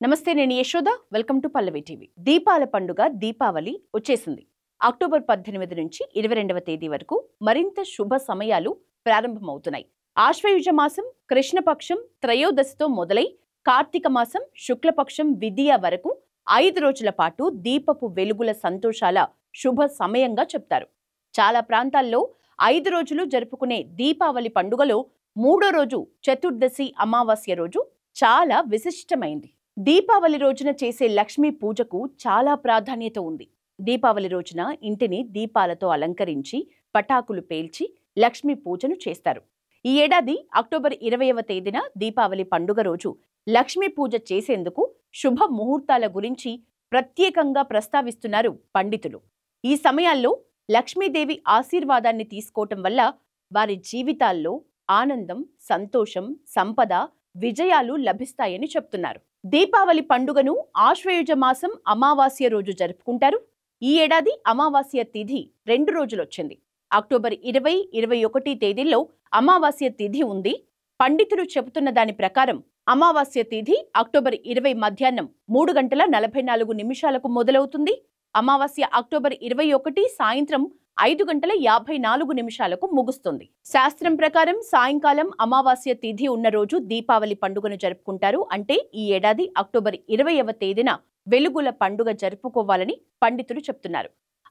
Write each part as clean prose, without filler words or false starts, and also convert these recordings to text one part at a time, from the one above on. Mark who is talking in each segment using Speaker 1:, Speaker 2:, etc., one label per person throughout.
Speaker 1: నమస్తే, నేను Yashoda. Welcome to Pallavi TV. దీపాల పండుగ దీపావళి వచ్చేసింది. అక్టోబర్ 18 నుంచి 22వ తేదీ వరకు మరింత శుభ సమయాలు ప్రారంభమవుతున్నాయి. ఆశ్వయుజ మాసం కృష్ణపక్షం త్రయోదశితో మొదలై కార్తీక మాసం శుక్లపక్షం విదియ వరకు 5 రోజుల పాటు దీపపు వెలుగుల సంతోషాల శుభ సమయంగా చెప్తారు. చాలా ప్రాంతాల్లో 5 రోజులు జరుపుకునే దీపావళి పండుగలో 3వ రోజు చతుర్దశి అమావాస్య రోజు చాలా విశిష్టమైంది. దీపావళి రోజున చేసే లక్ష్మీ పూజకు చాలా ప్రాధాన్యత ఉంది. దీపావళి రోజున ఇంటిని దీపాలతో అలంకరించి పటాకులు పేల్చి లక్ష్మీ పూజను చేస్తారు. ఈ ఏడాది అక్టోబర్ 20వ తేదీన దీపావళి పండుగ రోజు లక్ష్మీ పూజ చేసేందుకు శుభ ముహూర్తాల గురించి ప్రత్యేకంగా ప్రస్తావిస్తున్నారు పండితులు. ఈ సమయాల్లో లక్ష్మీదేవి ఆశీర్వాదాన్ని తీసుకోవటం వల్ల వారి జీవితాల్లో ఆనందం, సంతోషం, సంపద, విజయాలు లభిస్తాయని చెప్తున్నారు. దీపావళి పండుగను ఆశ్వయుజ మాసం అమావాస్య రోజు జరుపుకుంటారు. ఈ ఏడాది అమావాస్య తిథి 2 రోజులొచ్చింది. అక్టోబర్ 20, 21 తేదీల్లో అమావాస్య తిథి ఉంది. పండితులు చెబుతున్న దాని ప్రకారం అమావాస్య తిథి అక్టోబర్ 20 మధ్యాహ్నం 3:44 మొదలవుతుంది. అమావాస్య అక్టోబర్ 21 సాయంత్రం 5:54 ముగుస్తుంది. శాస్త్రం ప్రకారం సాయంకాలం అమావాస్య తిథి ఉన్న రోజు దీపావళి పండుగను జరుపుకుంటారు. అంటే ఈ ఏడాది అక్టోబర్ 20వ తేదీన వెలుగుల పండుగ జరుపుకోవాలని పండితులు చెప్తున్నారు.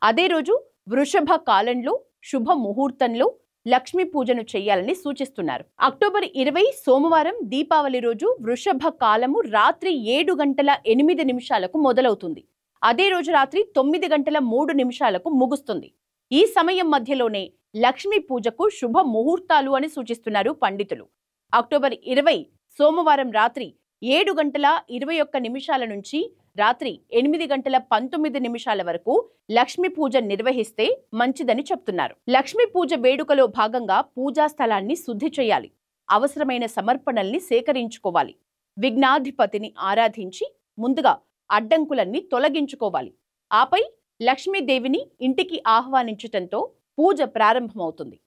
Speaker 1: అదే రోజు వృషభ కాలంలో శుభ ముహూర్తంలో లక్ష్మీ పూజను చేయాలని సూచిస్తున్నారు. అక్టోబర్ 20 సోమవారం దీపావళి రోజు వృషభ కాలము రాత్రి 7:08 మొదలవుతుంది. అదే రోజు రాత్రి 9:03 ముగుస్తుంది. ఈ సమయం మధ్యలోనే లక్ష్మీ పూజకు శుభ ముహూర్తాలు అని సూచిస్తున్నారు పండితులు. అక్టోబర్ 20 సోమవారం రాత్రి 7:21 నుంచి రాత్రి 8:19 వరకు లక్ష్మీ పూజ నిర్వహిస్తే మంచిదని చెప్తున్నారు. లక్ష్మీ పూజ వేడుకలో భాగంగా పూజా స్థలాన్ని శుద్ధి చేయాలి. అవసరమైన సమర్పణల్ని సేకరించుకోవాలి. విఘ్నాధిపతిని ఆరాధించి ముందుగా అడ్డంకులన్నీ తొలగించుకోవాలి. ఆపై లక్ష్మీదేవిని ఇంటికి ఆహ్వానించటంతో పూజ ప్రారంభమవుతుంది.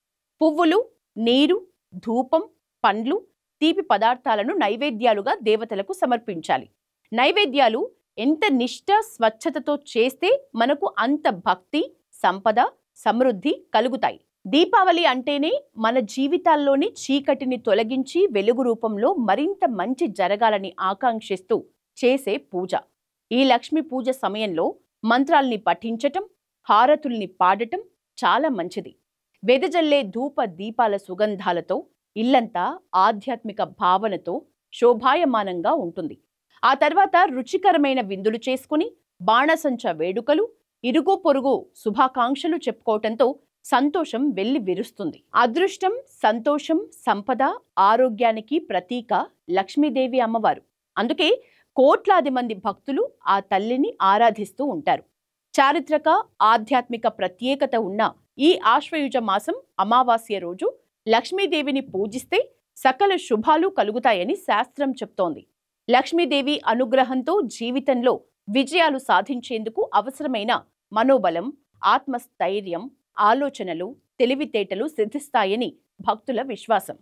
Speaker 1: పువ్వులు, నీరు, ధూపం, పండ్లు, తీపి పదార్థాలను నైవేద్యాలుగా దేవతలకు సమర్పించాలి. నైవేద్యాలు ఎంత నిష్ఠ, స్వచ్ఛతతో చేస్తే మనకు అంత భక్తి, సంపద, సమృద్ధి కలుగుతాయి. దీపావళి అంటేనే మన జీవితాల్లోని చీకటిని తొలగించి వెలుగు రూపంలో మరింత మంచి జరగాలని ఆకాంక్షిస్తూ చేసే పూజ. ఈ లక్ష్మీ పూజ సమయంలో మంత్రాల్ని పఠించటం, హారతుల్ని పాడటం చాలా మంచిది. వెదజల్లే ధూప దీపాల సుగంధాలతో ఇల్లంతా ఆధ్యాత్మిక భావనతో శోభాయమానంగా ఉంటుంది. ఆ తర్వాత రుచికరమైన విందులు చేసుకుని బాణసంచ వేడుకలు, ఇరుగు పొరుగు శుభాకాంక్షలు చెప్పుకోవటంతో సంతోషం వెల్లి విరుస్తుంది. అదృష్టం, సంతోషం, సంపద, ఆరోగ్యానికి ప్రతీక లక్ష్మీదేవి అమ్మవారు. అందుకే కోట్లాది మంది భక్తులు ఆ తల్లిని ఆరాధిస్తూ ఉంటారు. చారిత్రక, ఆధ్యాత్మిక ప్రత్యేకత ఉన్న ఈ ఆశ్వయుజ మాసం అమావాస్య రోజు లక్ష్మీదేవిని పూజిస్తే సకల శుభాలు కలుగుతాయని శాస్త్రం చెప్తోంది. లక్ష్మీదేవి అనుగ్రహంతో జీవితంలో విజయాలు సాధించేందుకు అవసరమైన మనోబలం, ఆత్మస్థైర్యం, ఆలోచనలు, తెలివితేటలు సిద్ధిస్తాయని భక్తుల విశ్వాసం.